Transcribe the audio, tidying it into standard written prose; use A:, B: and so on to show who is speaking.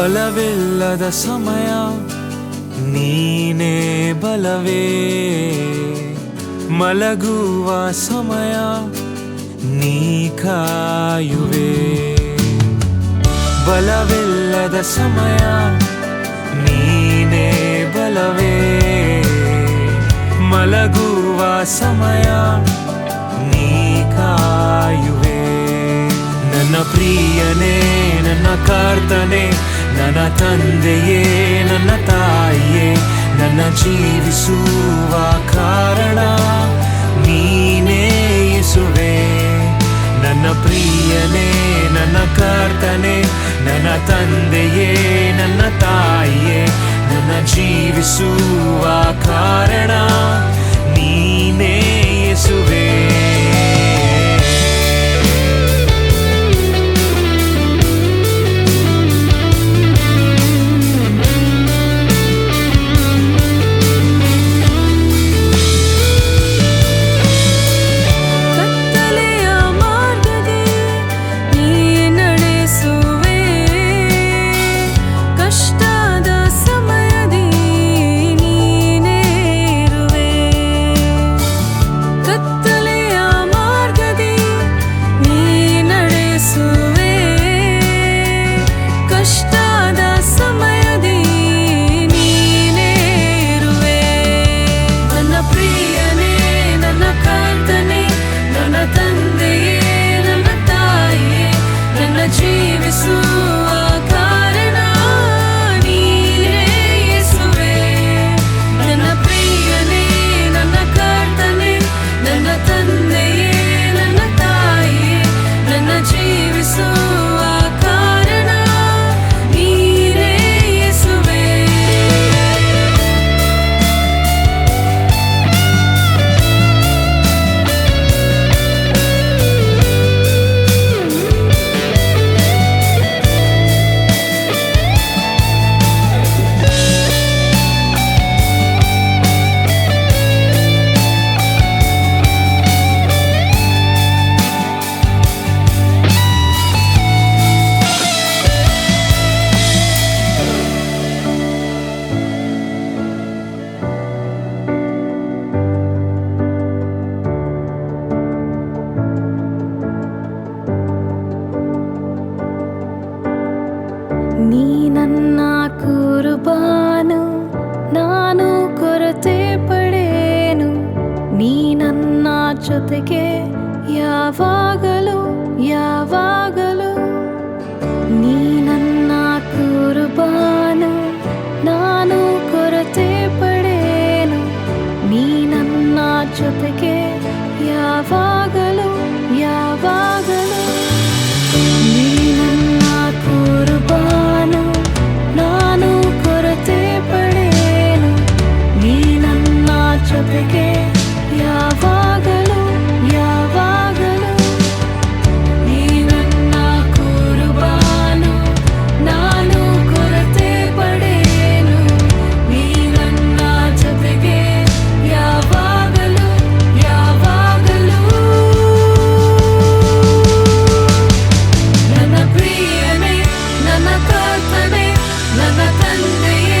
A: ಬಲವಿಲ್ಲದ ಸಮಯ ನೀನೇ ಬಲವೇ, ಮಲಗುವ ಸಮಯ ನೀ ಕಾಯುವೆ. ಬಲವಿಲ್ಲದ ಸಮಯ ನೀನೇ ಬಲವೇ, ಮಲಗುವ ಸಮಯ ನೀ ಕಾಯುವೆ. ನನ್ನ ಪ್ರಿಯನೇ, ನನ್ನ ಕರ್ತನೇ, ನನ್ನ ತಂದೆಯೇ, ನನ್ನ ತಾಯಿಯೇ, ನನ್ನ ಜೀವಿಸುವ ಕಾರಣ ನೀನೇ ಯೇಸುವೇ. ನನ್ನ ಪ್ರಿಯನೇ, ನನ್ನ ಕರ್ತನೇ, ನನ್ನ ತಂದೆಯೇ, ನನ್ನ ತಾಯಿಯೇ, ನನ್ನ ಜೀವಿಸುವ ಕಾರಣ ನೀನೇ ಯೇಸುವೇ.
B: ನೀ ನನ್ನ ಕುರುಬಾನು, ನಾನು ಕೊರತೆ ಪಡೇನು. ನೀ ನನ್ನ ಜೊತೆಗೆ ಯಾವಾಗಲೂ ಯಾವಾಗಲೂ. ನೀ ನನ್ನ ಕುರುಬಾನು, ನಾನು ಕೊರತೆ ಪಡೇನು. ನೀ ನನ್ನ ಜೊತೆಗೆ ಯಾವಾಗಲೂ ಯಾವಾಗಲೂ. ನೀ ನನ್ನ ಕುರುಬಾನು, ನಾನು ಕೊರತೆ ಪಡೇನು. ನೀ ನನ್ನ ಜೊತೆಗೆ ಯಾವಾಗಲೂ ಯಾವಾಗಲೂ. ನೀ ನನ್ನ ಕುರುಬಾನು, ನಾನು ಕೊರತೆ ಪಡೇನು. ನೀ ನನ್ನ ಜೊತೆಗೆ ಯಾವಾಗಲೂ ಯಾವಾಗಲೂ. ನನ್ನ ಪ್ರಿಯನೇ, ನನ್ನ ಕರ್ತನೇ, ನನ್ನ ತಂದೆಯೇ,